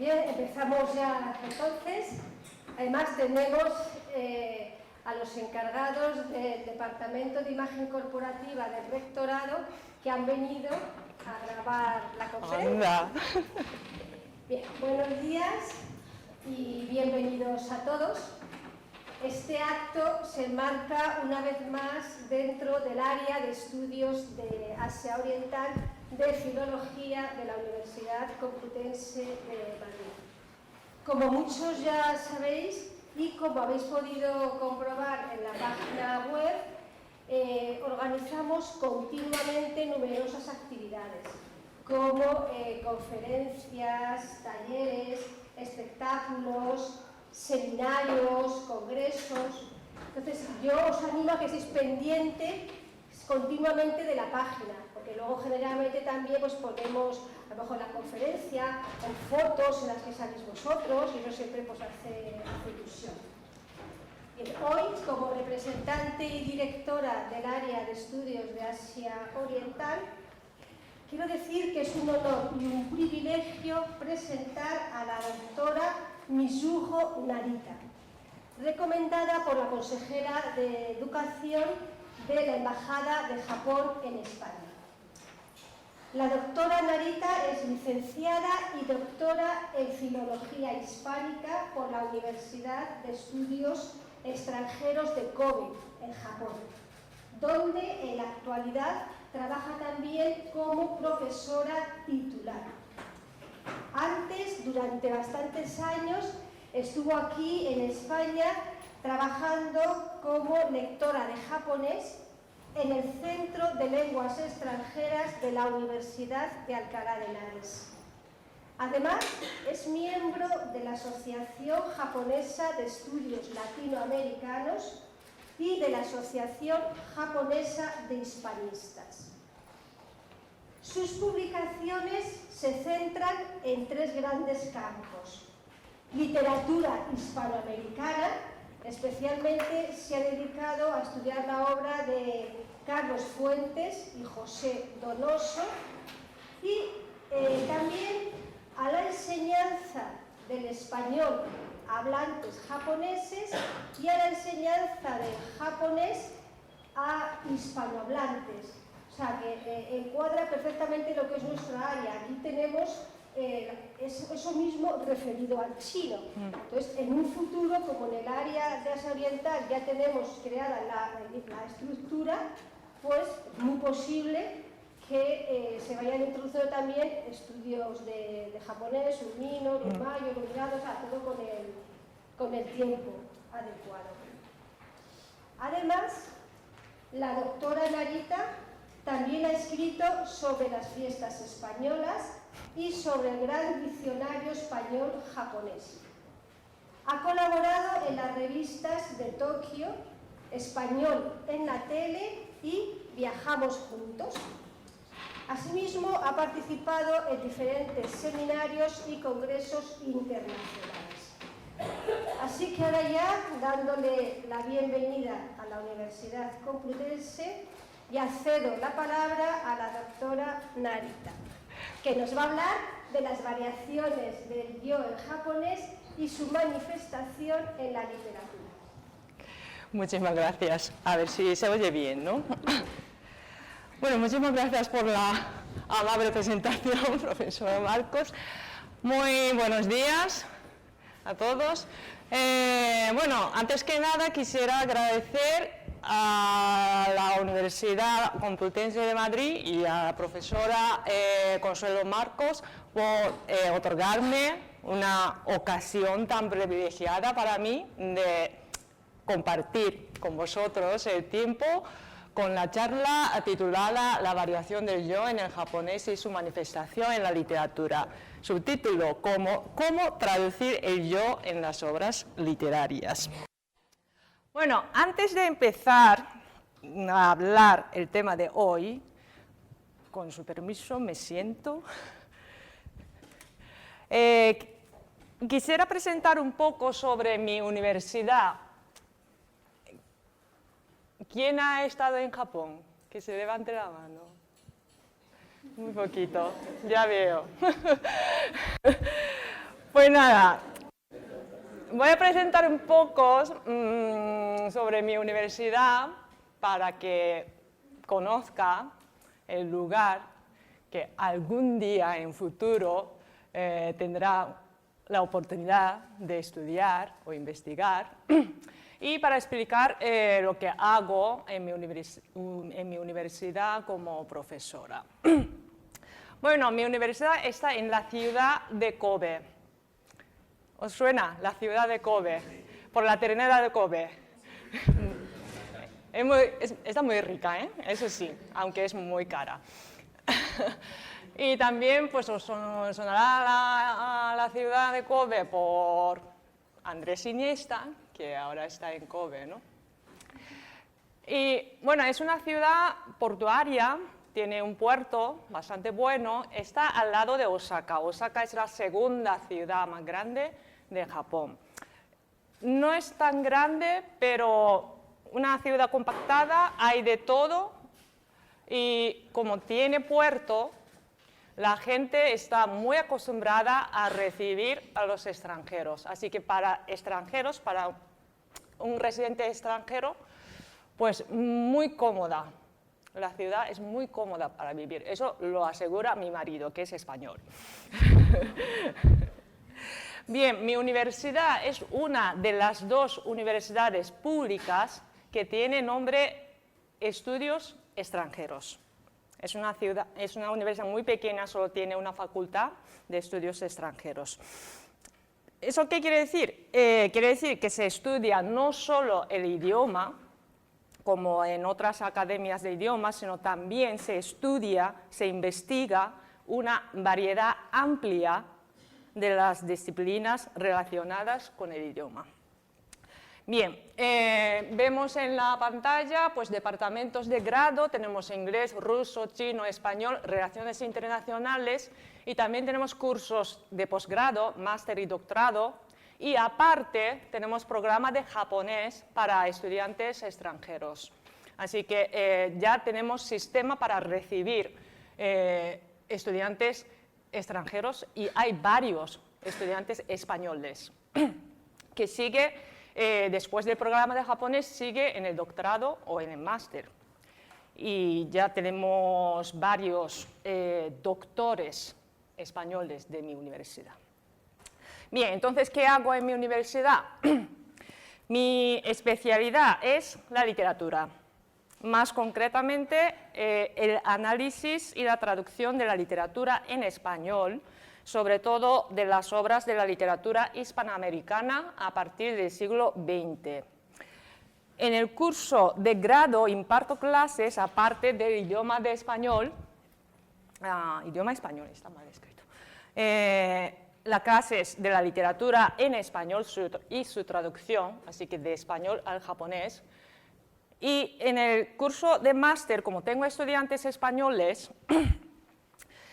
Bien, empezamos ya entonces. Además tenemos a los encargados del Departamento de Imagen Corporativa del Rectorado que han venido a grabar la conferencia. Anda. Bien, buenos días y bienvenidos a todos. Este acto se enmarca una vez más dentro del área de estudios de Asia Oriental de Filología de la Universidad Complutense de Madrid. Como muchos ya sabéis y como habéis podido comprobar en la página web, organizamos continuamente numerosas actividades como conferencias, talleres, espectáculos, seminarios, congresos. Entonces yo os animo a que estéis pendientes continuamente de la página, porque luego generalmente también pues ponemos a lo mejor la conferencia o fotos en las que salís vosotros y eso siempre pues hace ilusión. Bien, hoy, como representante y directora del área de estudios de Asia Oriental, quiero decir que es un honor y un privilegio presentar a la doctora Mizuho Narita, recomendada por la consejera de Educación de la Embajada de Japón en España. La doctora Narita es licenciada y doctora en Filología Hispánica por la Universidad de Estudios Extranjeros de Kobe, en Japón, donde en la actualidad trabaja también como profesora titular. Antes, durante bastantes años, estuvo aquí en España trabajando como lectora de japonés en el Centro de Lenguas Extranjeras de la Universidad de Alcalá de Henares. Además, es miembro de la Asociación Japonesa de Estudios Latinoamericanos y de la Asociación Japonesa de Hispanistas. Sus publicaciones se centran en tres grandes campos: literatura hispanoamericana, especialmente se ha dedicado a estudiar la obra de Carlos Fuentes y José Donoso, y también a la enseñanza del español a hablantes japoneses y a la enseñanza del japonés a hispanohablantes. O sea, que encuadra perfectamente lo que es nuestra área. Aquí tenemos eso mismo referido al chino. Entonces, en un futuro, como en el área de Asia Oriental ya tenemos creada la estructura, pues es muy posible que se vayan introduciendo también estudios de japonés, urmino, urmayo, urmado, o sea, todo con el tiempo adecuado. Además, la doctora Narita también ha escrito sobre las fiestas españolas y sobre el gran diccionario español-japonés. Ha colaborado en las revistas de Tokio, Español en la tele y Viajamos Juntos. Asimismo, ha participado en diferentes seminarios y congresos internacionales. Así que ahora ya, dándole la bienvenida a la Universidad Complutense, ya cedo la palabra a la doctora Narita, que nos va a hablar de las variaciones del yo en japonés y su manifestación en la literatura. Muchísimas gracias. A ver si se oye bien, ¿no? Bueno, muchísimas gracias por la amable presentación, profesor Marcos. Muy buenos días a todos. Bueno, antes que nada quisiera agradecer a la Universidad Complutense de Madrid y a la profesora Consuelo Marcos por otorgarme una ocasión tan privilegiada para mí de compartir con vosotros el tiempo con la charla titulada La variación del yo en el japonés y su manifestación en la literatura. Subtítulo: ¿Cómo traducir el yo en las obras literarias? Bueno, antes de empezar a hablar el tema de hoy, con su permiso me siento. Quisiera presentar un poco sobre mi universidad. ¿Quién ha estado en Japón? Que se levante la mano. Muy poquito, ya veo. Pues nada, voy a presentar un poco sobre mi universidad para que conozca el lugar que algún día en futuro tendrá la oportunidad de estudiar o investigar y para explicar lo que hago en mi universidad como profesora. Bueno, mi universidad está en la ciudad de Kobe. ¿Os suena la ciudad de Kobe? Por la ternera de Kobe. Está muy rica, ¿eh? Eso sí, aunque es muy cara. Y también pues os sonará la ciudad de Kobe por Andrés Iniesta, que ahora está en Kobe, ¿no? Y bueno, es una ciudad portuaria, tiene un puerto bastante bueno, está al lado de Osaka. Osaka es la segunda ciudad más grande de Japón. No es tan grande, pero una ciudad compactada, hay de todo y como tiene puerto, la gente está muy acostumbrada a recibir a los extranjeros. Así que para extranjeros, para un residente extranjero, pues muy cómoda. La ciudad es muy cómoda para vivir. Eso lo asegura mi marido, que es español. Bien, mi universidad es una de las dos universidades públicas que tiene nombre Estudios Extranjeros. Es una universidad muy pequeña, solo tiene una facultad de estudios extranjeros. ¿Eso qué quiere decir? Quiere decir que se estudia no solo el idioma, como en otras academias de idiomas, sino también se estudia, se investiga una variedad amplia de las disciplinas relacionadas con el idioma. Bien, vemos en la pantalla pues, departamentos de grado, tenemos inglés, ruso, chino, español, relaciones internacionales y también tenemos cursos de posgrado, máster y doctorado y aparte tenemos programa de japonés para estudiantes extranjeros. Así que ya tenemos sistema para recibir estudiantes extranjeros y hay varios estudiantes españoles que sigue, después del programa de japonés, sigue en el doctorado o en el máster. Y ya tenemos varios doctores españoles de mi universidad. Bien, entonces, ¿qué hago en mi universidad? Mi especialidad es la literatura. Más concretamente, el análisis y la traducción de la literatura en español, sobre todo de las obras de la literatura hispanoamericana a partir del siglo XX. En el curso de grado imparto clases, aparte del idioma de español, idioma español, está mal escrito, las clases de la literatura en español y su traducción, así que de español al japonés. Y en el curso de máster, como tengo estudiantes españoles,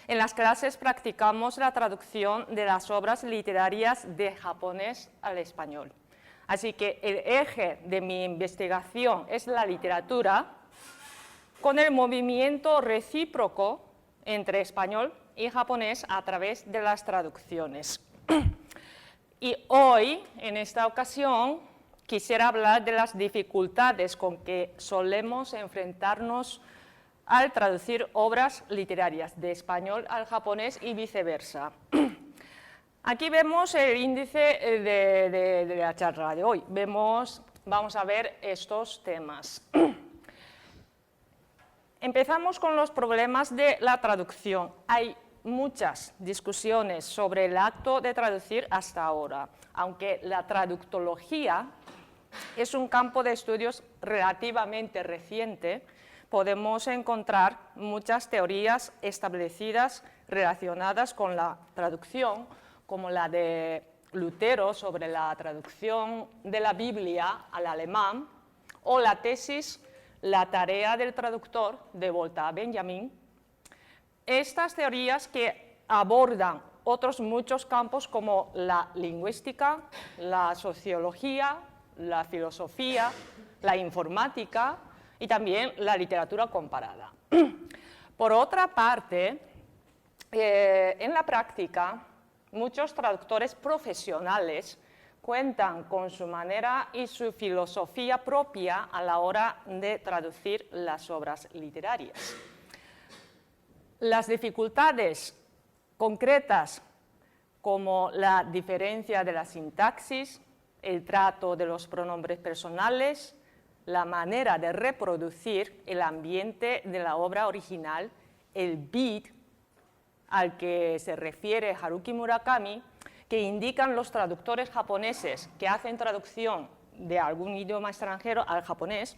en las clases practicamos la traducción de las obras literarias de japonés al español. Así que el eje de mi investigación es la literatura con el movimiento recíproco entre español y japonés a través de las traducciones. Y hoy, en esta ocasión, quisiera hablar de las dificultades con que solemos enfrentarnos al traducir obras literarias de español al japonés y viceversa. Aquí vemos el índice de la charla de hoy. Vamos a ver estos temas. Empezamos con los problemas de la traducción. Hay muchas discusiones sobre el acto de traducir hasta ahora, aunque la traductología es un campo de estudios relativamente reciente, podemos encontrar muchas teorías establecidas relacionadas con la traducción, como la de Lutero sobre la traducción de la Biblia al alemán, o la tesis La tarea del traductor de Volta Benjamin. Estas teorías que abordan otros muchos campos como la lingüística, la sociología, la filosofía, la informática y también la literatura comparada. Por otra parte, en la práctica, muchos traductores profesionales cuentan con su manera y su filosofía propia a la hora de traducir las obras literarias. Las dificultades concretas, como la diferencia de la sintaxis, el trato de los pronombres personales, la manera de reproducir el ambiente de la obra original, el beat al que se refiere Haruki Murakami, que indican los traductores japoneses que hacen traducción de algún idioma extranjero al japonés,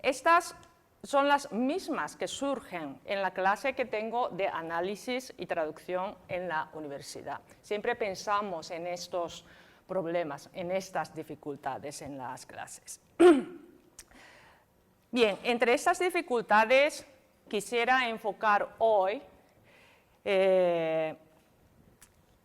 estas son las mismas que surgen en la clase que tengo de análisis y traducción en la universidad. Siempre pensamos en estos problemas, en estas dificultades en las clases. Bien, entre estas dificultades quisiera enfocar hoy,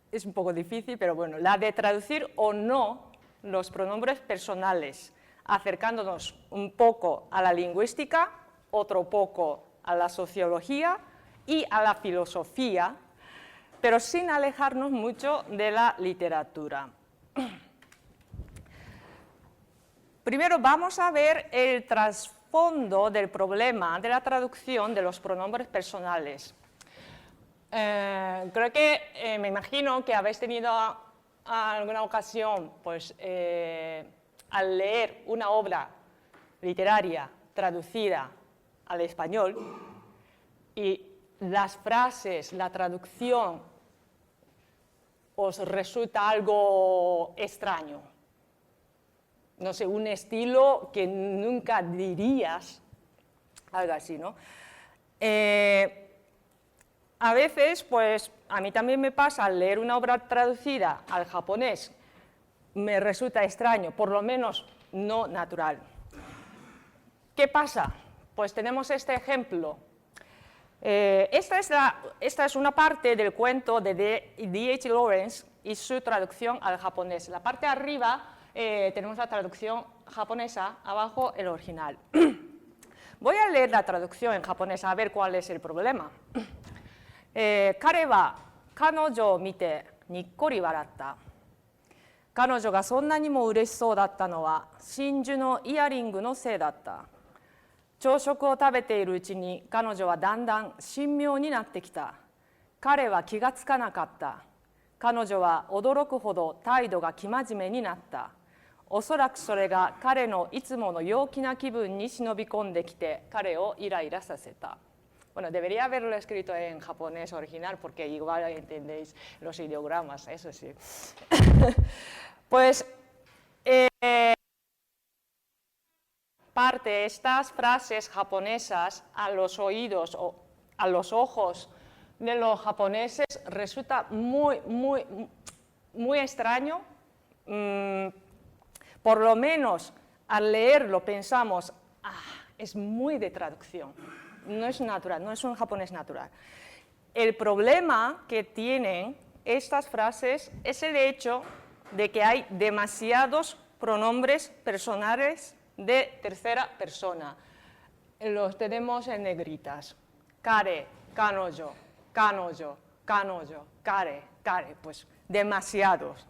es un poco difícil, pero bueno, la de traducir o no los pronombres personales, acercándonos un poco a la lingüística, otro poco a la sociología y a la filosofía, pero sin alejarnos mucho de la literatura. Primero vamos a ver el trasfondo del problema de la traducción de los pronombres personales. Creo que me imagino que habéis tenido alguna ocasión, pues, al leer una obra literaria traducida al español y las frases, la traducción os resulta algo extraño. No sé, un estilo que nunca dirías, algo así, ¿no? A veces, pues, a mí también me pasa al leer una obra traducida al japonés, me resulta extraño, por lo menos no natural. ¿Qué pasa? Pues tenemos este ejemplo. Esta es una parte del cuento de D.H. Lawrence y su traducción al japonés. La parte de arriba tenemos la traducción japonesa, abajo el original. Voy a leer la traducción en japonés a ver cuál es el problema. 彼は彼女を見てにっこり笑った。彼女がそんなにも嬉しそうだったのは真珠のイヤリングのせいだった。朝食を食べているうちに彼女はだんだん神妙になってきた。彼は気がつかなかった。彼女は驚くほど態度が生真面目になった。おそらくそれが彼のいつもの陽気な気分に忍び込んできて彼をイライラさせた。Bueno, debería haberlo escrito en japonés original porque igual entendéis los ideogramas, eso sí. Pues parte estas frases japonesas a los oídos o a los ojos de los japoneses resulta muy extraño. Por lo menos al leerlo pensamos, es muy de traducción. No es natural, no es un japonés natural. El problema que tienen estas frases es el hecho de que hay demasiados pronombres personales de tercera persona. Los tenemos en negritas. Kare, kanojo, kanojo, kanojo, kare, kare, pues demasiados.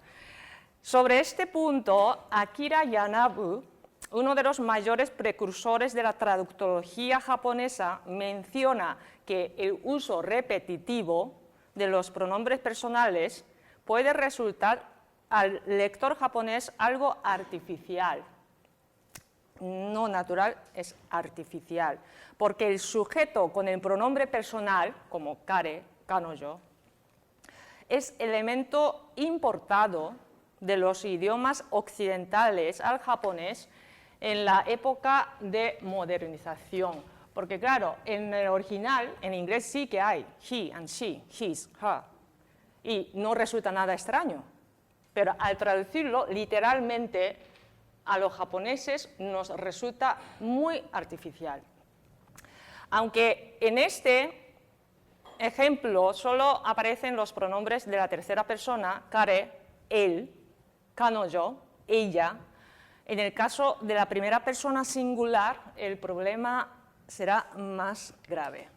Sobre este punto, Akira Yanabu, uno de los mayores precursores de la traductología japonesa, menciona que el uso repetitivo de los pronombres personales puede resultar al lector japonés algo artificial. No natural, es artificial, porque el sujeto con el pronombre personal, como kare, kanojo, es elemento importado de los idiomas occidentales al japonés en la época de modernización. Porque claro, en el original, en inglés sí que hay he and she, his, her, y no resulta nada extraño. Pero al traducirlo literalmente a los japoneses nos resulta muy artificial. Aunque en este ejemplo solo aparecen los pronombres de la tercera persona, kare, él, kanojo, ella. En el caso de la primera persona singular, el problema será más grave.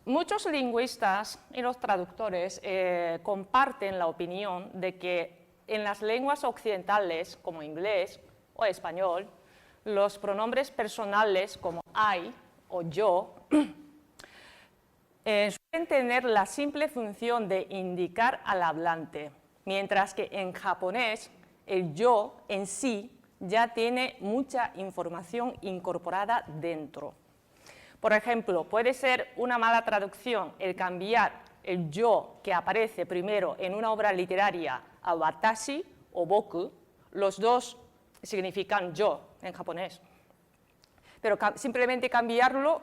muchos lingüistas y los traductores comparten la opinión de que en las lenguas occidentales, como inglés o español, los pronombres personales como I o yo suelen tener la simple función de indicar al hablante, mientras que en japonés el yo en sí ya tiene mucha información incorporada dentro. Por ejemplo, puede ser una mala traducción el cambiar el yo que aparece primero en una obra literaria a watashi o boku. Los dos significan yo en japonés, pero simplemente cambiarlo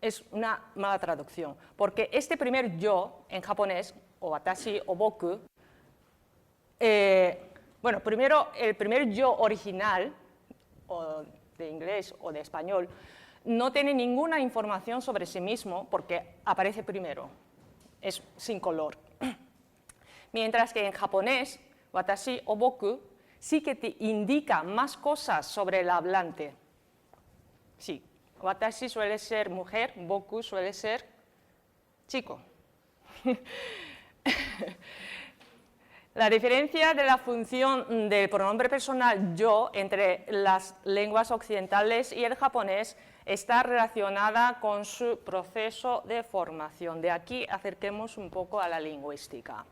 es una mala traducción, porque este primer yo en japonés, o watashi o boku, bueno, primero el primer yo original, o de inglés o de español, no tiene ninguna información sobre sí mismo porque aparece primero, es sin color. Mientras que en japonés, watashi o boku, sí que te indica más cosas sobre el hablante. Sí, watashi suele ser mujer, boku suele ser chico. La diferencia de la función del pronombre personal yo entre las lenguas occidentales y el japonés está relacionada con su proceso de formación. De aquí acerquemos un poco a la lingüística.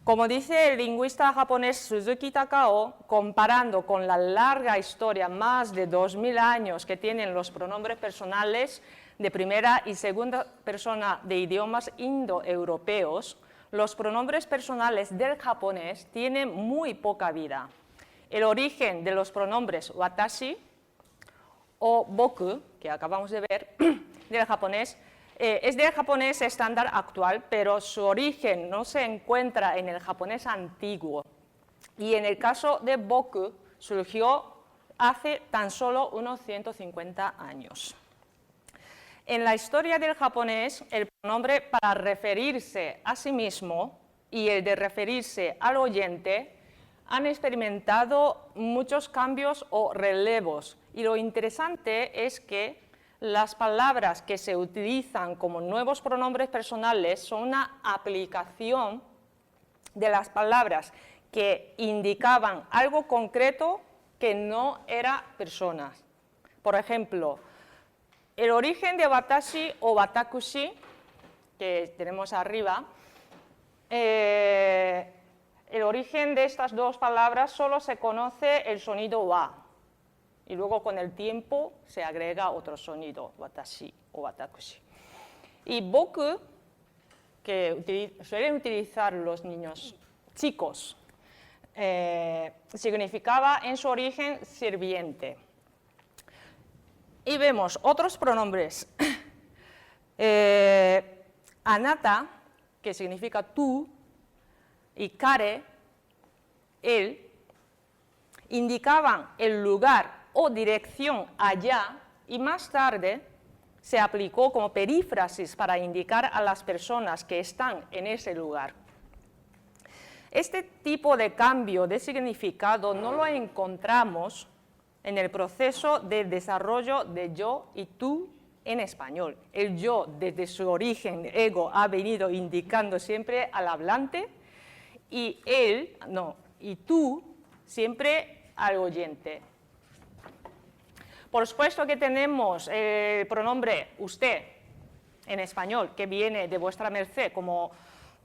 Como dice el lingüista japonés Suzuki Takao, comparando con la larga historia, más de 2000 años que tienen los pronombres personales de primera y segunda persona de idiomas indoeuropeos, los pronombres personales del japonés tienen muy poca vida. El origen de los pronombres watashi o boku, que acabamos de ver, del japonés, es del japonés estándar actual, pero su origen no se encuentra en el japonés antiguo. Y en el caso de boku, surgió hace tan solo unos 150 años. En la historia del japonés, el pronombre para referirse a sí mismo y el de referirse al oyente han experimentado muchos cambios o relevos. Y lo interesante es que las palabras que se utilizan como nuevos pronombres personales son una aplicación de las palabras que indicaban algo concreto que no era personas. Por ejemplo, el origen de watashi o watakushi, que tenemos arriba, el origen de estas dos palabras solo se conoce el sonido wa, y luego con el tiempo se agrega otro sonido, watashi o watakushi. Y boku, que suelen utilizar los niños chicos, significaba en su origen sirviente. Y vemos otros pronombres. Anata, que significa tú, y kare, él, indicaban el lugar o dirección allá, y más tarde se aplicó como perífrasis para indicar a las personas que están en ese lugar. Este tipo de cambio de significado no lo encontramos en el proceso de desarrollo de yo y tú en español. El yo, desde su origen, ego, ha venido indicando siempre al hablante, y él, no, y tú, siempre al oyente. Por supuesto que tenemos el pronombre usted en español, que viene de vuestra merced como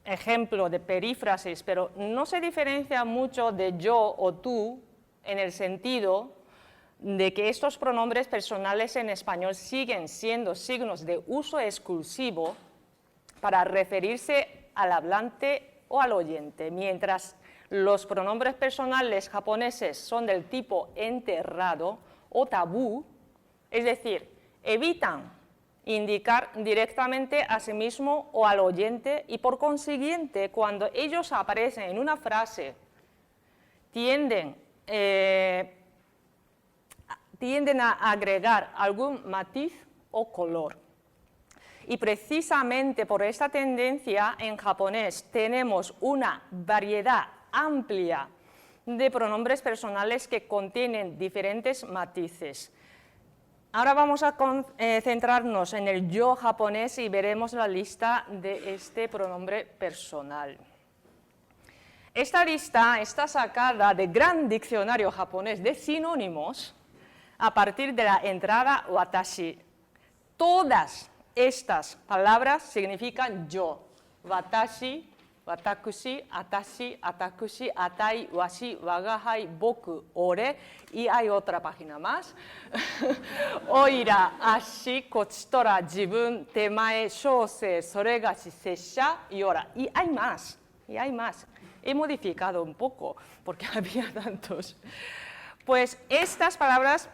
ejemplo de perífrasis, pero no se diferencia mucho de yo o tú en el sentido de que estos pronombres personales en español siguen siendo signos de uso exclusivo para referirse al hablante o al oyente, mientras los pronombres personales japoneses son del tipo enterrado o tabú, es decir, evitan indicar directamente a sí mismo o al oyente, y por consiguiente, cuando ellos aparecen en una frase, tienden a agregar algún matiz o color. Y precisamente por esta tendencia en japonés tenemos una variedad amplia de pronombres personales que contienen diferentes matices. Ahora vamos a centrarnos en el yo japonés y veremos la lista de este pronombre personal. Esta lista está sacada del gran diccionario japonés de sinónimos a partir de la entrada watashi. Todas estas palabras significan yo. Watashi, watakushi, atashi, atakushi, atai, washi, wagahai, boku, ore, y hay otra página más. Oira, ashi, kochitora, jibun, temae, shosei, soregashi, sessha y ora. Y hay más, He modificado un poco porque había tantos. Pues estas palabras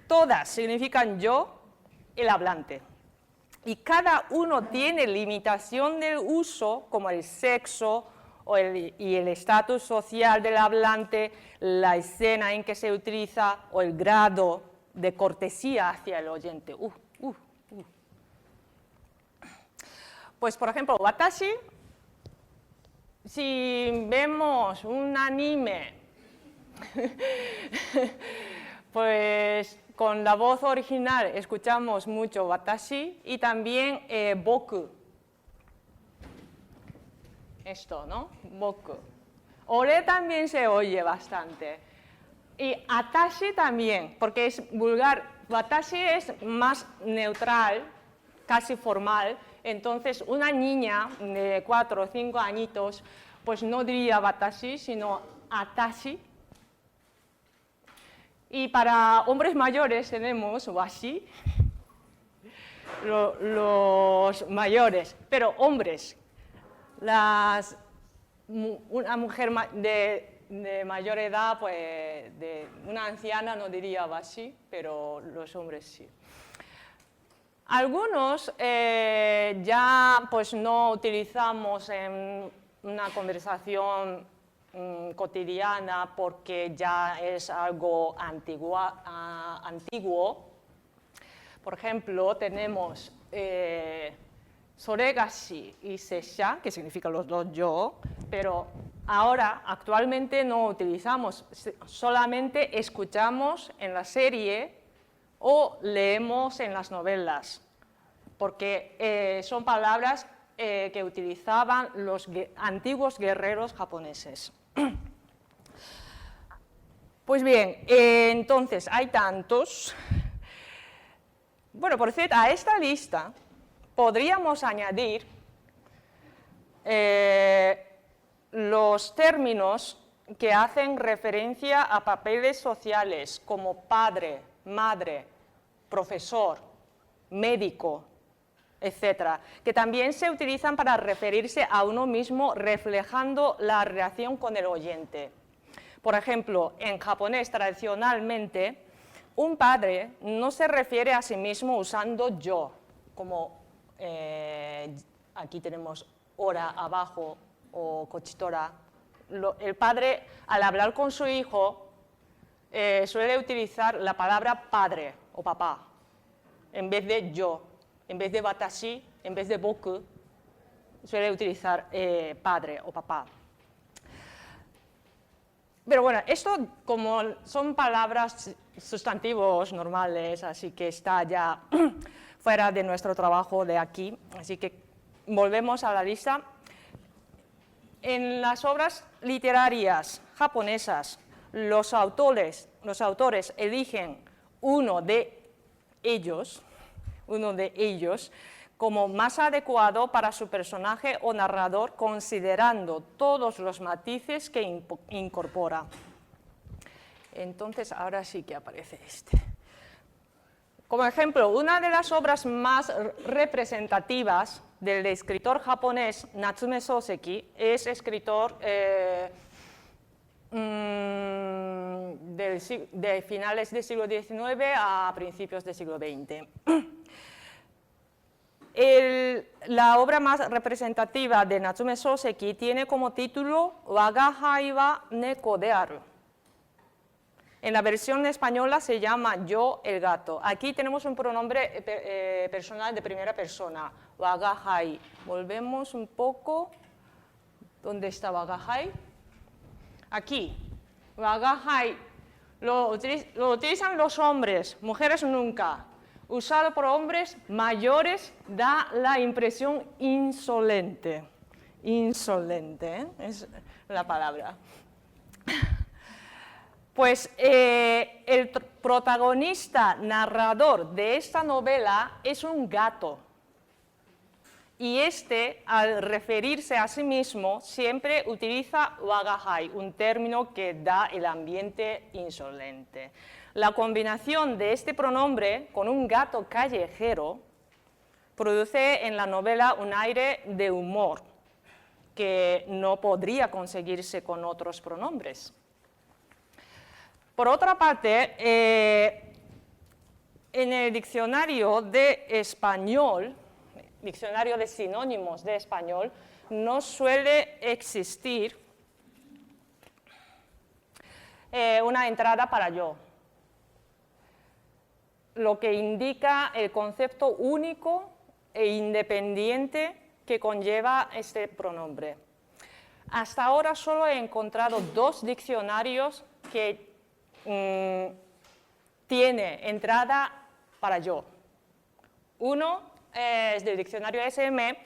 todas significan yo, el hablante. Y cada uno tiene limitación del uso, como el sexo y el estatus social del hablante, la escena en que se utiliza o el grado de cortesía hacia el oyente. Pues, por ejemplo, watashi, si vemos un anime, pues con la voz original escuchamos mucho watashi y también boku. Esto, ¿no? Boku. Ore también se oye bastante. Y atashi también, porque es vulgar. Watashi es más neutral, casi formal. Entonces, una niña de 4 o 5 añitos, pues no diría watashi, sino atashi. Y para hombres mayores tenemos washi, los mayores, pero hombres. Una mujer de mayor edad, pues una anciana no diría washi, pero los hombres sí. Algunos ya pues no utilizamos en una conversación cotidiana porque ya es algo antiguo. Por ejemplo, tenemos soregashi y sessha, que significan los dos yo, pero ahora actualmente no utilizamos, solamente escuchamos en la serie o leemos en las novelas, porque son palabras que utilizaban los antiguos guerreros japoneses. Pues bien, entonces hay tantos. Bueno, por cierto, a esta lista podríamos añadir los términos que hacen referencia a papeles sociales como padre, madre, profesor, médico, etcétera, que también se utilizan para referirse a uno mismo reflejando la relación con el oyente. Por ejemplo, en japonés tradicionalmente, un padre no se refiere a sí mismo usando yo, como aquí tenemos ora abajo o kochitora. El padre, al hablar con su hijo, suele utilizar la palabra padre o papá, en vez de yo, en vez de watashi, en vez de boku, suele utilizar padre o papá. Pero bueno, esto como son palabras sustantivos normales, así que está ya fuera de nuestro trabajo de aquí, así que volvemos a la lista. En las obras literarias japonesas, los autores eligen uno de ellos como más adecuado para su personaje o narrador, considerando todos los matices que incorpora. Entonces, ahora sí que aparece este. Como ejemplo, una de las obras más representativas del escritor japonés Natsume Soseki es escritor de finales del siglo XIX a principios del siglo XX. La obra más representativa de Natsume Soseki tiene como título Wagahai wa neko de aru. En la versión española se llama Yo el gato. Aquí tenemos un pronombre personal de primera persona, Wagahai. Volvemos un poco. ¿Dónde está Wagahai? Aquí. Wagahai lo utilizan los hombres, mujeres nunca. usado por hombres mayores, da la impresión insolente. Insolente, ¿eh? Es la palabra. Pues el protagonista narrador de esta novela es un gato. Y este, al referirse a sí mismo, siempre utiliza wagahai, un término que da el ambiente insolente. La combinación de este pronombre con un gato callejero produce en la novela un aire de humor que no podría conseguirse con otros pronombres. Por otra parte, en el diccionario de español, diccionario de sinónimos de español, no suele existir una entrada para yo, lo que indica el concepto único e independiente que conlleva este pronombre. Hasta ahora solo he encontrado 2 diccionarios que tiene entrada para yo. Uno es del diccionario SM,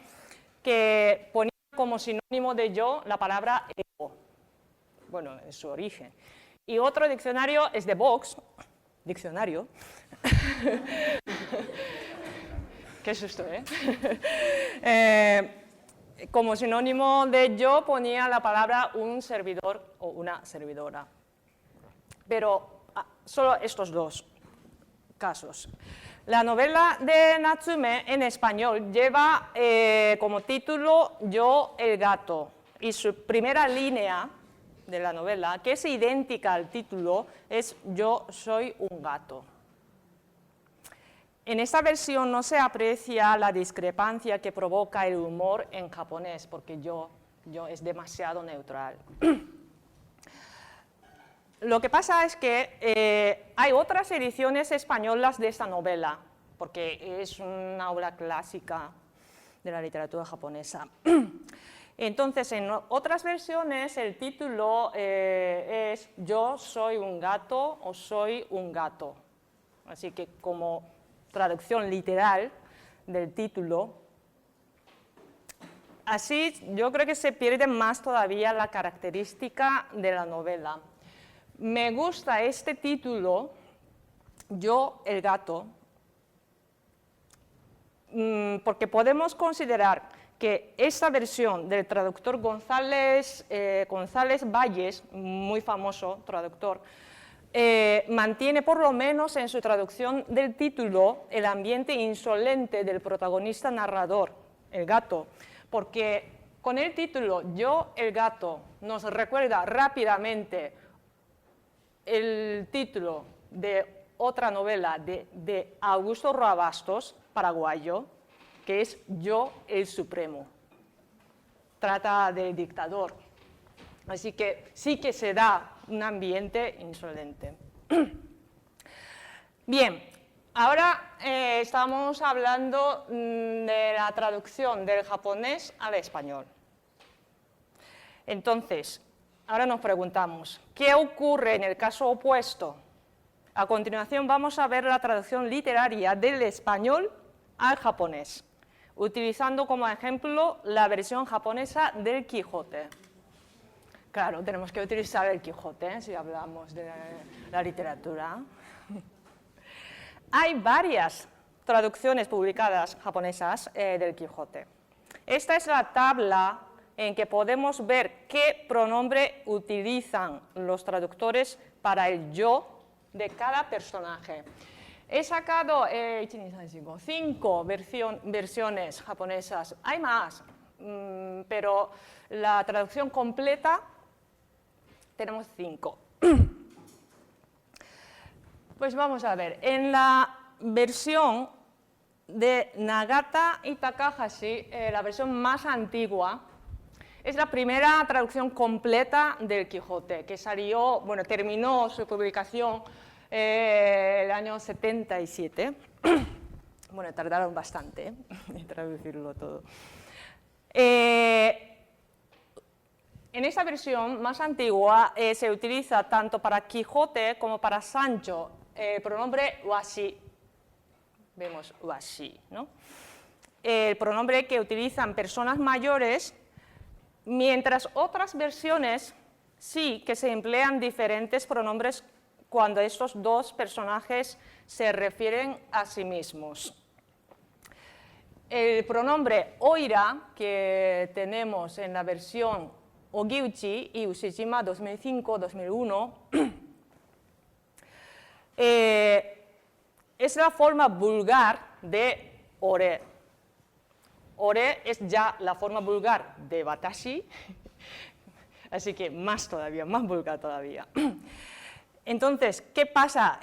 que ponía como sinónimo de yo la palabra ego, bueno, es su origen. Y otro diccionario es de Vox, diccionario. Qué susto, ¿eh? Como sinónimo de yo ponía la palabra un servidor o una servidora. Pero solo estos 2 casos. La novela de Natsume en español lleva como título Yo el gato, y su primera línea de la novela, que es idéntica al título, es Yo soy un gato. En esta versión no se aprecia la discrepancia que provoca el humor en japonés, porque yo es demasiado neutral. Lo que pasa es que hay otras ediciones españolas de esta novela, porque es una obra clásica de la literatura japonesa. Entonces, en otras versiones el título es Yo soy un gato o Soy un gato. Así que como traducción literal del título, así yo creo que se pierde más todavía la característica de la novela. Me gusta este título, Yo el gato, porque podemos considerar que esta versión del traductor González Valles, muy famoso traductor, mantiene por lo menos en su traducción del título el ambiente insolente del protagonista narrador, el gato, porque con el título Yo el gato nos recuerda rápidamente el título de otra novela de Augusto Roa Bastos, paraguayo, que es Yo el Supremo. Trata del dictador. Así que sí que se da un ambiente insolente. Bien, ahora estamos hablando de la traducción del japonés al español. Entonces, ahora nos preguntamos, ¿qué ocurre en el caso opuesto? A continuación vamos a ver la traducción literaria del español al japonés, utilizando como ejemplo la versión japonesa del Quijote. Claro, tenemos que utilizar el Quijote si hablamos de la literatura. Hay varias traducciones publicadas japonesas del Quijote. Esta es la tabla en que podemos ver qué pronombre utilizan los traductores para el yo de cada personaje. He sacado 5 versiones japonesas, hay más, pero la traducción completa tenemos 5. Pues vamos a ver, en la versión de Nagata y Takahashi, la versión más antigua, es la primera traducción completa del Quijote, que salió, bueno, terminó su publicación el año 77. Bueno, tardaron bastante en traducirlo todo. En esta versión más antigua se utiliza tanto para Quijote como para Sancho el pronombre washi. vemos washi, ¿no? El pronombre que utilizan personas mayores, mientras otras versiones sí que se emplean diferentes pronombres cuando estos dos personajes se refieren a sí mismos. El pronombre oira que tenemos en la versión Ogiuchi y Ushijima 2005-2001 es la forma vulgar de ore. Ore es ya la forma vulgar de watashi, así que más todavía, más vulgar todavía. Entonces, ¿qué pasa?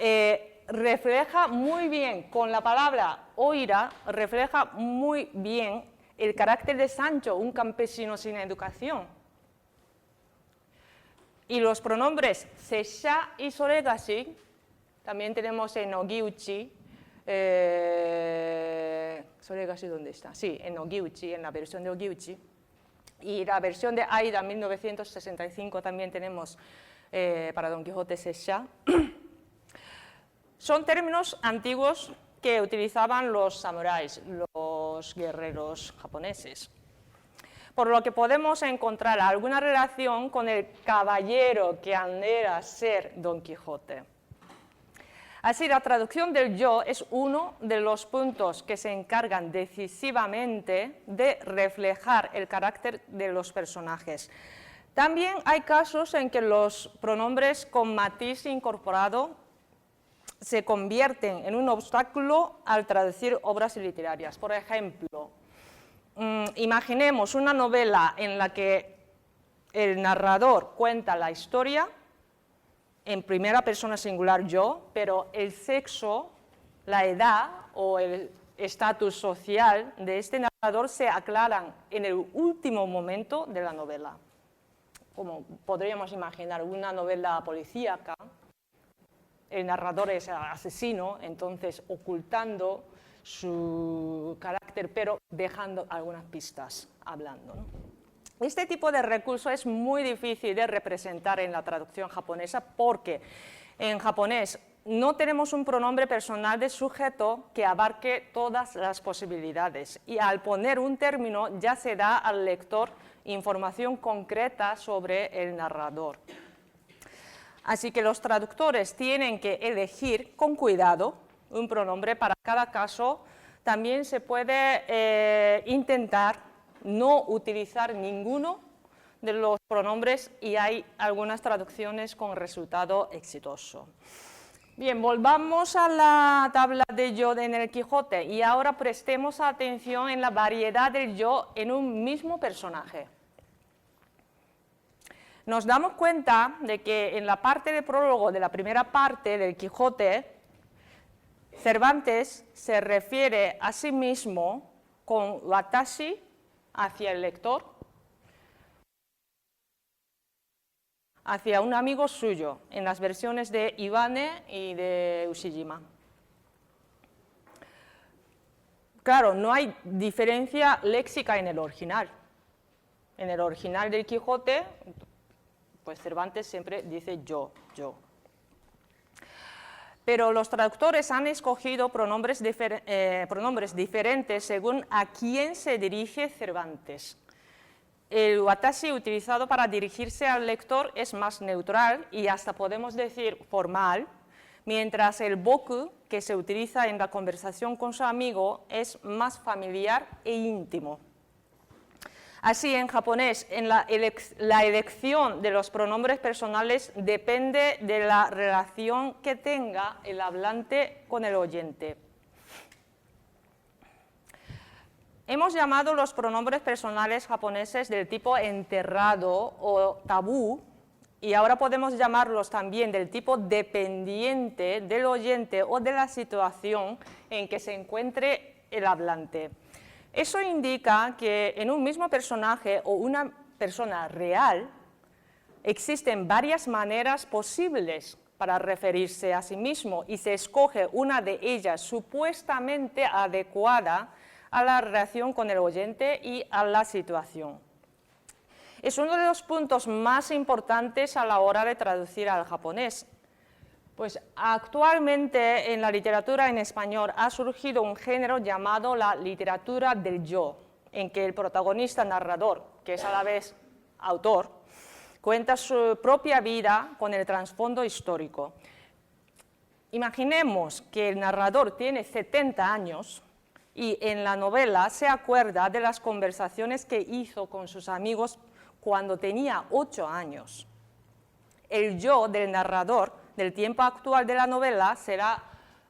Refleja muy bien, con la palabra oira, refleja muy bien el carácter de Sancho, un campesino sin educación. Y los pronombres seisha y soregashi, también tenemos en Ogiuchi, soregashi, ¿dónde está? Sí, en Ogiuchi, en la versión de Ogiuchi. Y la versión de Aida 1965 también tenemos para Don Quijote seisha. Son términos antiguos que utilizaban los samuráis, los guerreros japoneses, por lo que podemos encontrar alguna relación con el caballero que anhela ser Don Quijote. Así, la traducción del yo es uno de los puntos que se encargan decisivamente de reflejar el carácter de los personajes. También hay casos en que los pronombres con matiz incorporado se convierten en un obstáculo al traducir obras literarias. Por ejemplo, imaginemos una novela en la que el narrador cuenta la historia en primera persona singular yo, pero el sexo, la edad o el estatus social de este narrador se aclaran en el último momento de la novela. Como podríamos imaginar una novela policíaca, el narrador es asesino, entonces ocultando su carácter, pero dejando algunas pistas hablando, ¿no? Este tipo de recurso es muy difícil de representar en la traducción japonesa porque en japonés no tenemos un pronombre personal de sujeto que abarque todas las posibilidades y al poner un término ya se da al lector información concreta sobre el narrador. Así que los traductores tienen que elegir con cuidado un pronombre para cada caso. También se puede intentar no utilizar ninguno de los pronombres y hay algunas traducciones con resultado exitoso. Bien, volvamos a la tabla de yo en el Quijote y ahora prestemos atención en la variedad del yo en un mismo personaje. Nos damos cuenta de que en la parte de prólogo de la primera parte del Quijote, Cervantes se refiere a sí mismo con watashi hacia el lector, hacia un amigo suyo, en las versiones de Ibane y de Ushijima. Claro, no hay diferencia léxica en el original. En el original del Quijote, pues Cervantes siempre dice yo, yo. Pero los traductores han escogido pronombres diferentes según a quién se dirige Cervantes. El watashi utilizado para dirigirse al lector es más neutral y hasta podemos decir formal, mientras el boku, que se utiliza en la conversación con su amigo, es más familiar e íntimo. Así, en japonés, la elección de los pronombres personales depende de la relación que tenga el hablante con el oyente. Hemos llamado los pronombres personales japoneses del tipo enterrado o tabú, y ahora podemos llamarlos también del tipo dependiente del oyente o de la situación en que se encuentre el hablante. Eso indica que en un mismo personaje o una persona real existen varias maneras posibles para referirse a sí mismo y se escoge una de ellas supuestamente adecuada a la relación con el oyente y a la situación. Es uno de los puntos más importantes a la hora de traducir al japonés. Pues actualmente en la literatura en español ha surgido un género llamado la literatura del yo, en que el protagonista narrador, que es a la vez autor, cuenta su propia vida con el trasfondo histórico. Imaginemos que el narrador tiene 70 años y en la novela se acuerda de las conversaciones que hizo con sus amigos cuando tenía 8 años. El yo del narrador del tiempo actual de la novela será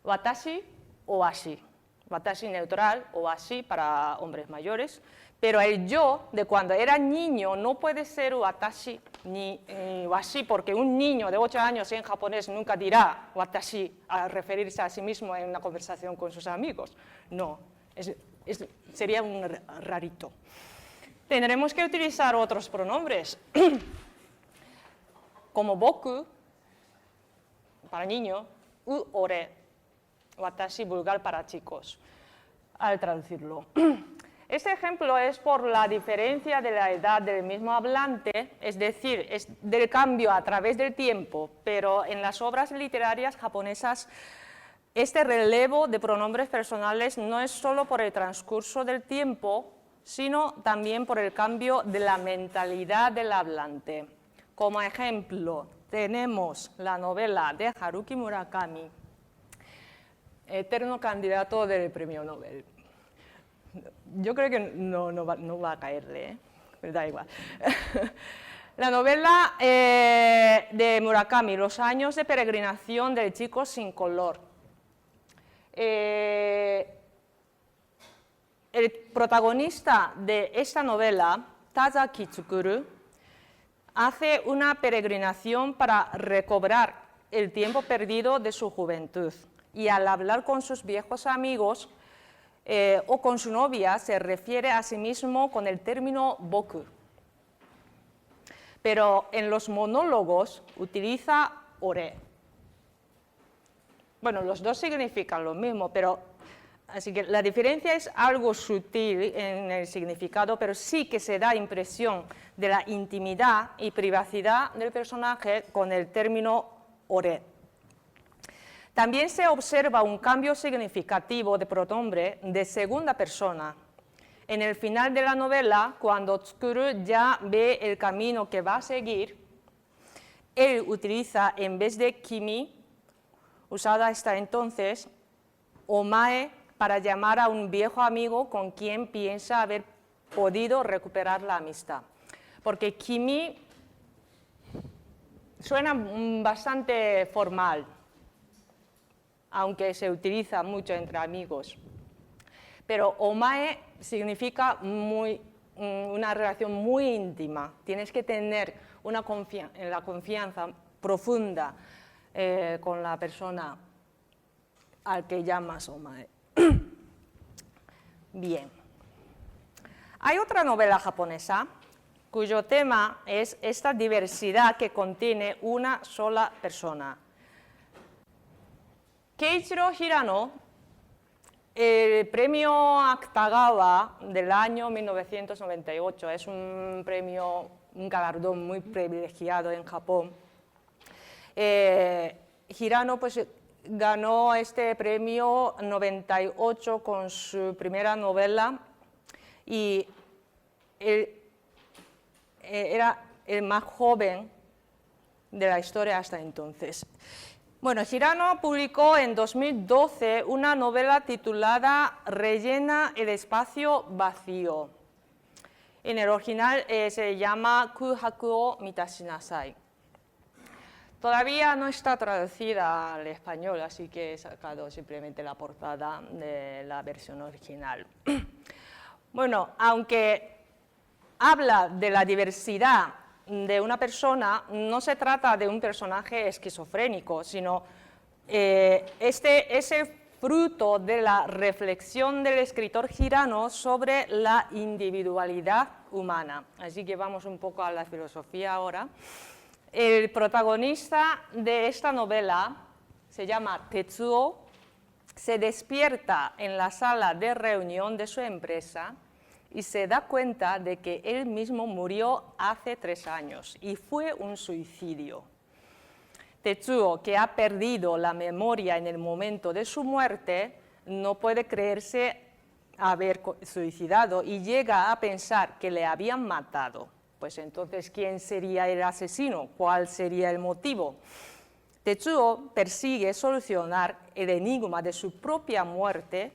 watashi o ashi. Watashi neutral o ashi para hombres mayores, pero el yo de cuando era niño no puede ser watashi ni washi, porque un niño de 8 años en japonés nunca dirá watashi al referirse a sí mismo en una conversación con sus amigos. No, sería un rarito. Tendremos que utilizar otros pronombres, como boku, para niño, u ore, watashi vulgar para chicos, al traducirlo. Este ejemplo es por la diferencia de la edad del mismo hablante, es decir, es del cambio a través del tiempo, pero en las obras literarias japonesas este relevo de pronombres personales no es solo por el transcurso del tiempo, sino también por el cambio de la mentalidad del hablante. Como ejemplo, tenemos la novela de Haruki Murakami, eterno candidato del premio Nobel. Yo creo que no va a caerle, pero da igual. La novela de Murakami, Los años de peregrinación del chico sin color. El protagonista de esta novela, Tazaki Tsukuru, hace una peregrinación para recobrar el tiempo perdido de su juventud y al hablar con sus viejos amigos o con su novia se refiere a sí mismo con el término boku. Pero en los monólogos utiliza ore. Bueno, los dos significan lo mismo, pero así que la diferencia es algo sutil en el significado, pero sí que se da impresión de la intimidad y privacidad del personaje con el término ore. También se observa un cambio significativo de pronombre de segunda persona. En el final de la novela, cuando Tsukuru ya ve el camino que va a seguir, él utiliza, en vez de kimi, usada hasta entonces, omae, para llamar a un viejo amigo con quien piensa haber podido recuperar la amistad. Porque kimi suena bastante formal, aunque se utiliza mucho entre amigos. Pero omae significa una relación muy íntima. Tienes que tener la confianza profunda con la persona al que llamas omae. Bien. Hay otra novela japonesa cuyo tema es esta diversidad que contiene una sola persona. Keiichiro Hirano, el premio Akutagawa del año 1998, es un galardón muy privilegiado en Japón. Hirano pues, ganó este premio en 98 con su primera novela y era el más joven de la historia hasta entonces. Bueno, Hirano publicó en 2012 una novela titulada Rellena el espacio vacío. En el original se llama Kuhaku o Mitashinasai. Todavía no está traducida al español, así que he sacado simplemente la portada de la versión original. Bueno, aunque habla de la diversidad de una persona, no se trata de un personaje esquizofrénico, sino este es el fruto de la reflexión del escritor Hirano sobre la individualidad humana. Así que vamos un poco a la filosofía ahora. El protagonista de esta novela se llama Tetsuo, se despierta en la sala de reunión de su empresa y se da cuenta de que él mismo murió hace 3 años y fue un suicidio. Tetsuo, que ha perdido la memoria en el momento de su muerte, no puede creerse haber suicidado y llega a pensar que le habían matado. Pues entonces, ¿quién sería el asesino? ¿Cuál sería el motivo? Tetsuo persigue solucionar el enigma de su propia muerte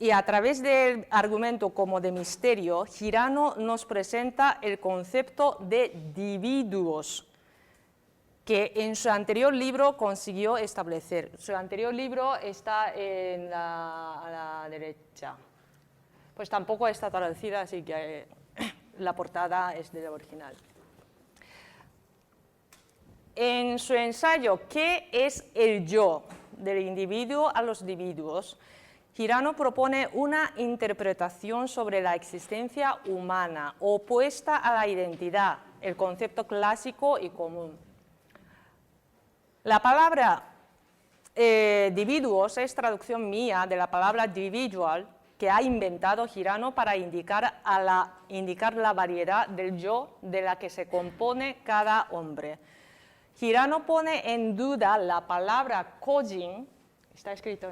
y a través del argumento como de misterio, Hirano nos presenta el concepto de dividuos que en su anterior libro consiguió establecer. Su anterior libro está a la derecha. Pues tampoco está traducida, así que la portada es de la original. En su ensayo ¿Qué es el yo? Del individuo a los dividuos, Hirano propone una interpretación sobre la existencia humana opuesta a la identidad, el concepto clásico y común. La palabra dividuos es traducción mía de la palabra individual que ha inventado Hirano para indicar la variedad del yo de la que se compone cada hombre. Hirano pone en duda la palabra kojin, está escrito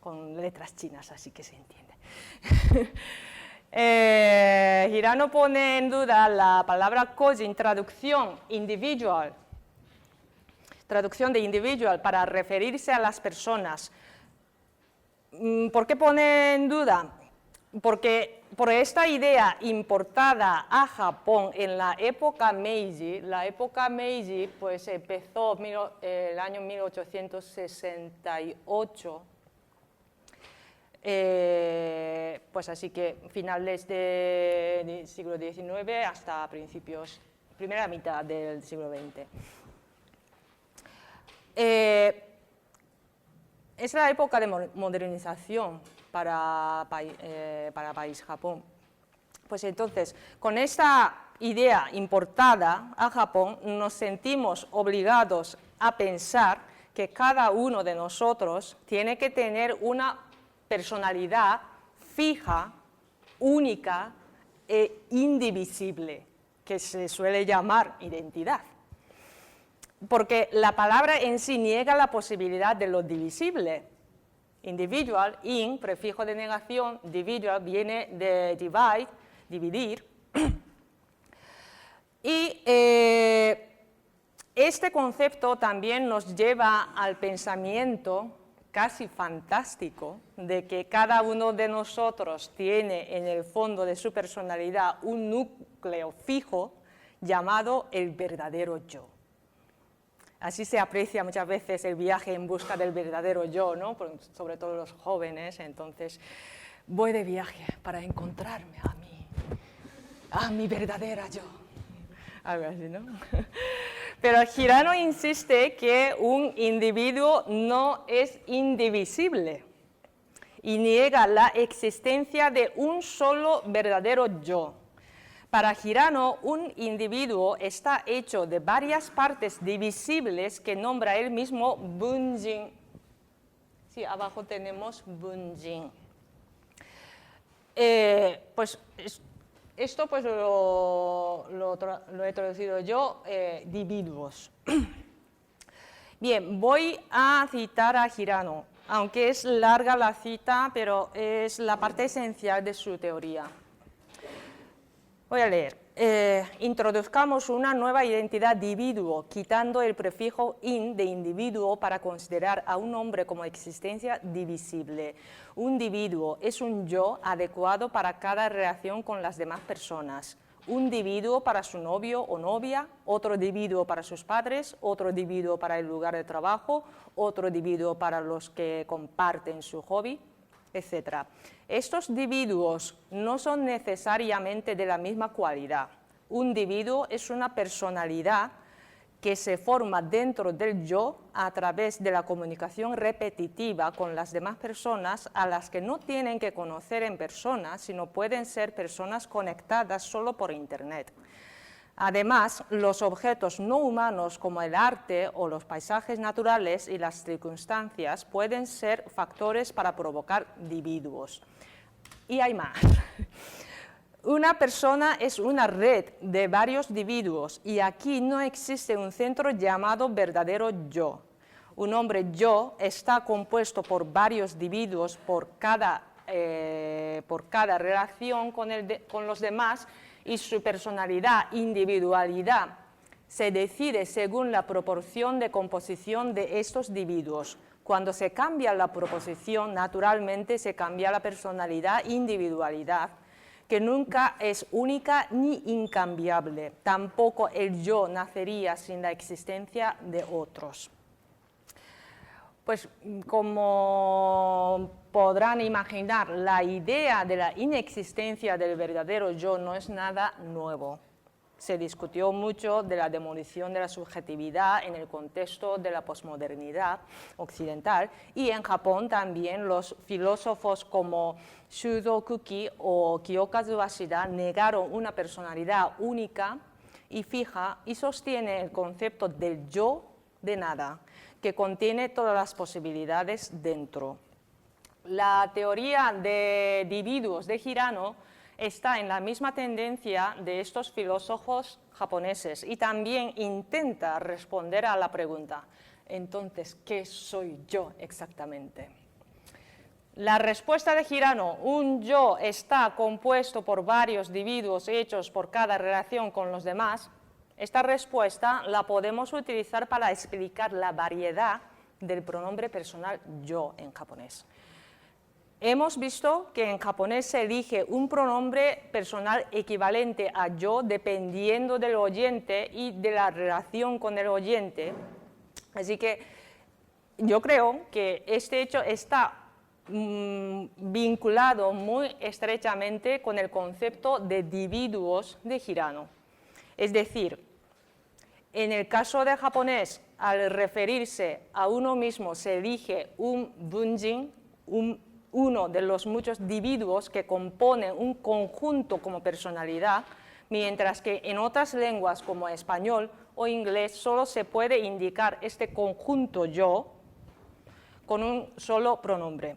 con letras chinas, así que se entiende. Hirano pone en duda la palabra kojin, traducción de individual para referirse a las personas. ¿Por qué pone en duda? Porque por esta idea importada a Japón en la época Meiji pues empezó el año 1868, pues así que finales del siglo XIX hasta primera mitad del siglo XX. Es la época de modernización para país Japón. Pues entonces, con esta idea importada a Japón, nos sentimos obligados a pensar que cada uno de nosotros tiene que tener una personalidad fija, única e indivisible, que se suele llamar identidad. Porque la palabra en sí niega la posibilidad de lo divisible. Individual, in, prefijo de negación, individual viene de divide, dividir. Y este concepto también nos lleva al pensamiento casi fantástico de que cada uno de nosotros tiene en el fondo de su personalidad un núcleo fijo llamado el verdadero yo. Así se aprecia muchas veces el viaje en busca del verdadero yo, ¿no? Sobre todo los jóvenes. Entonces, voy de viaje para encontrarme a mi verdadera yo. Algo así, ¿no? Pero Hirano insiste que un individuo no es indivisible y niega la existencia de un solo verdadero yo. Para Hirano, un individuo está hecho de varias partes divisibles que nombra él mismo bunjin. Sí, abajo tenemos bunjin. Pues esto pues lo he traducido yo, dividuos. Bien, voy a citar a Hirano, aunque es larga la cita, pero es la parte esencial de su teoría. Voy a leer. Introduzcamos una nueva identidad dividuo, quitando el prefijo in de individuo para considerar a un hombre como existencia divisible. Un individuo es un yo adecuado para cada relación con las demás personas. Un individuo para su novio o novia, otro individuo para sus padres, otro individuo para el lugar de trabajo, otro individuo para los que comparten su hobby, etc. Estos individuos no son necesariamente de la misma cualidad. Un individuo es una personalidad que se forma dentro del yo a través de la comunicación repetitiva con las demás personas a las que no tienen que conocer en persona, sino pueden ser personas conectadas solo por Internet. Además, los objetos no humanos como el arte o los paisajes naturales y las circunstancias pueden ser factores para provocar dividuos. Y hay más. Una persona es una red de varios individuos y aquí no existe un centro llamado verdadero yo. Un hombre yo está compuesto por varios individuos por cada relación con los demás y su personalidad, individualidad, se decide según la proporción de composición de estos individuos. Cuando se cambia la proporción, naturalmente se cambia la personalidad, individualidad, que nunca es única ni incambiable. Tampoco el yo nacería sin la existencia de otros. Pues como podrán imaginar, la idea de la inexistencia del verdadero yo no es nada nuevo. Se discutió mucho de la demolición de la subjetividad en el contexto de la posmodernidad occidental y en Japón también los filósofos como Shuzo Kuki o Kiyokazu Ashida negaron una personalidad única y fija y sostienen el concepto del yo de nada, que contiene todas las posibilidades dentro. La teoría de individuos de Hirano está en la misma tendencia de estos filósofos japoneses y también intenta responder a la pregunta, entonces, ¿qué soy yo exactamente? La respuesta de Hirano, un yo está compuesto por varios individuos hechos por cada relación con los demás, esta respuesta la podemos utilizar para explicar la variedad del pronombre personal yo en japonés. Hemos visto que en japonés se elige un pronombre personal equivalente a yo dependiendo del oyente y de la relación con el oyente. Así que yo creo que este hecho está vinculado muy estrechamente con el concepto de individuos de Hirano. Es decir, en el caso del japonés, al referirse a uno mismo se elige un bunjin, uno de los muchos individuos que componen un conjunto como personalidad, mientras que en otras lenguas como español o inglés solo se puede indicar este conjunto yo con un solo pronombre.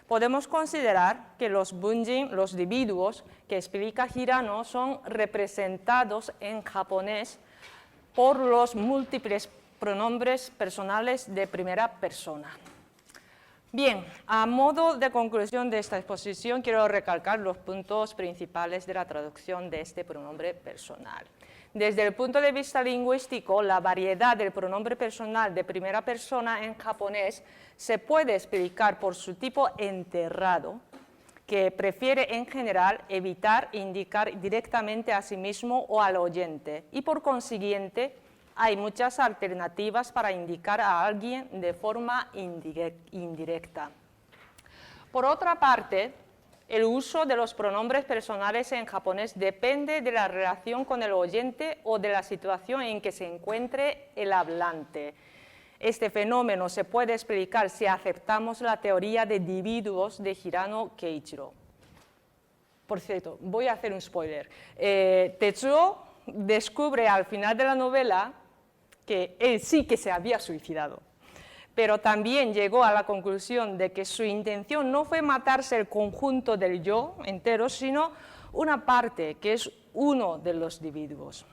Podemos considerar que los bunjin, los individuos que explica Hirano, son representados en japonés por los múltiples pronombres personales de primera persona. Bien, a modo de conclusión de esta exposición, quiero recalcar los puntos principales de la traducción de este pronombre personal. Desde el punto de vista lingüístico, la variedad del pronombre personal de primera persona en japonés se puede explicar por su tipo enterrado, que prefiere en general evitar indicar directamente a sí mismo o al oyente, y por consiguiente hay muchas alternativas para indicar a alguien de forma indirecta. Por otra parte, el uso de los pronombres personales en japonés depende de la relación con el oyente o de la situación en que se encuentre el hablante. Este fenómeno se puede explicar si aceptamos la teoría de individuos de Hirano Keiichiro. Por cierto, voy a hacer un spoiler. Tetsuo descubre al final de la novela que él sí que se había suicidado, pero también llegó a la conclusión de que su intención no fue matarse el conjunto del yo entero, sino una parte, que es uno de los individuos.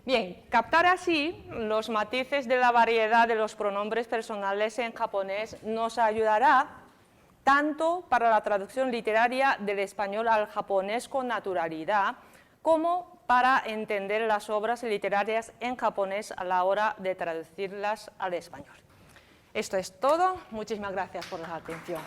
Bien, captar así los matices de la variedad de los pronombres personales en japonés nos ayudará tanto para la traducción literaria del español al japonés con naturalidad, como para entender las obras literarias en japonés a la hora de traducirlas al español. Esto es todo. Muchísimas gracias por la atención.